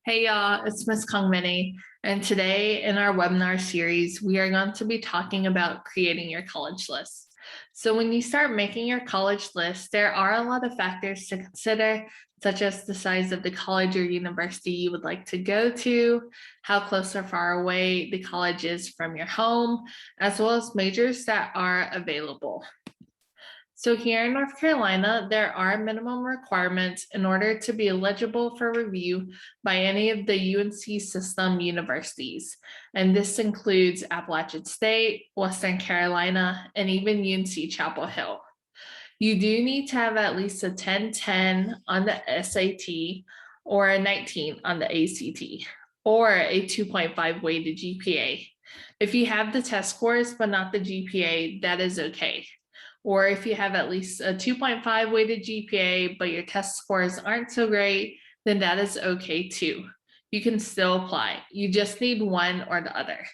Hey y'all, it's Miss Kongmini, and today in our webinar series, we are going to be talking about creating your college list. So when you start making your college list, there are a lot of factors to consider, such as the size of the college or university you would like to go to, how close or far away the college is from your home, as well as majors that are available. So here in North Carolina, there are minimum requirements in order to be eligible for review by any of the UNC system universities. And this includes Appalachian State, Western Carolina, and even UNC Chapel Hill. You do need to have at least a 10-10 on the SAT or a 19 on the ACT or a 2.5 weighted GPA. If you have the test scores but not the GPA, that is okay. Or if you have at least a 2.5 weighted GPA, but your test scores aren't so great, then that is okay too. You can still apply. You just need one or the other.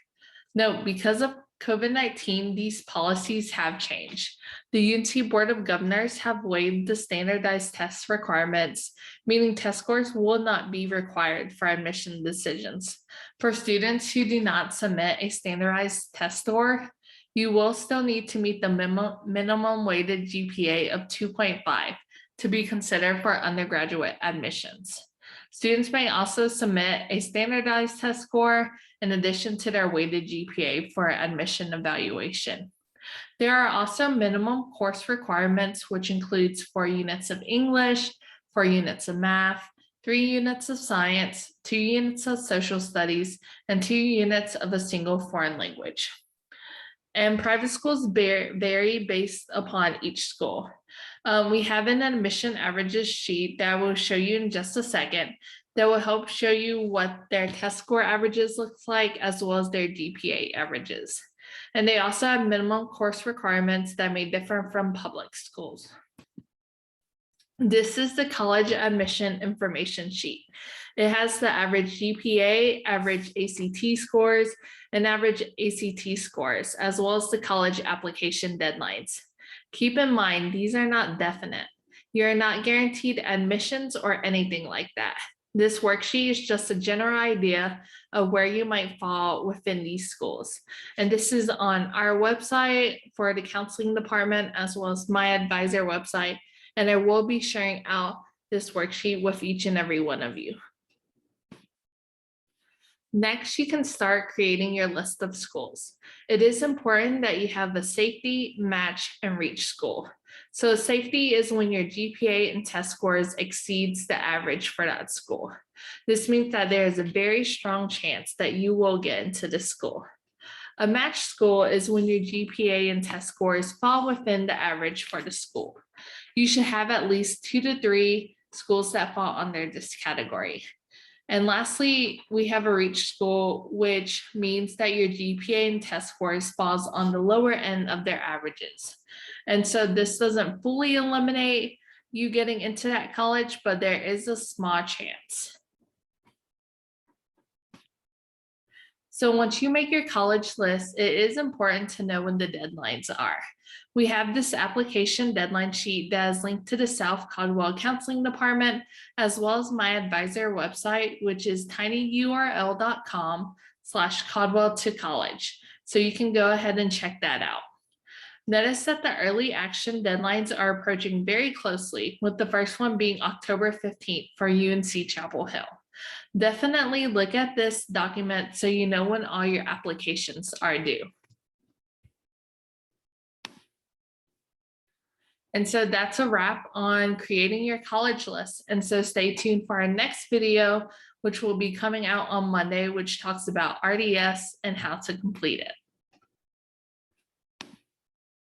Note, because of COVID-19, these policies have changed. The UNC Board of Governors have waived the standardized test requirements, meaning test scores will not be required for admission decisions. For students who do not submit a standardized test score, you will still need to meet the minimum weighted GPA of 2.5 to be considered for undergraduate admissions. Students may also submit a standardized test score in addition to their weighted GPA for admission evaluation. There are also minimum course requirements, which includes 4 units of English, 4 units of math, 3 units of science, 2 units of social studies, and 2 units of a single foreign language. And private schools vary based upon each school. We have an admission averages sheet that I will show you in just a second that will help show you what their test score averages looks like, as well as their GPA averages. And they also have minimum course requirements that may differ from public schools. This is the college admission information sheet. It has the average GPA, average ACT scores, and average ACT scores, as well as the college application deadlines. Keep in mind, these are not definite. You're not guaranteed admissions or anything like that. This worksheet is just a general idea of where you might fall within these schools. And this is on our website for the counseling department, as well as my advisor website. And I will be sharing out this worksheet with each and every one of you. Next, you can start creating your list of schools. It is important that you have a safety, match, and reach school. So safety is when your GPA and test scores exceeds the average for that school. This means that there is a very strong chance that you will get into this school. A match school is when your GPA and test scores fall within the average for the school. You should have at least 2 to 3 schools that fall under this category. And lastly, we have a reach school, which means that your GPA and test scores falls on the lower end of their averages. And so this doesn't fully eliminate you getting into that college, but there is a small chance. So once you make your college list, it is important to know when the deadlines are. We have this application deadline sheet that is linked to the South Caldwell Counseling Department, as well as my advisor website, which is tinyurl.com/Caldwell to college. So you can go ahead and check that out. Notice that the early action deadlines are approaching very closely, with the first one being October 15th for UNC Chapel Hill. Definitely look at this document so you know when all your applications are due. And so that's a wrap on creating your college list. And so stay tuned for our next video, which will be coming out on Monday, which talks about RDS and how to complete it.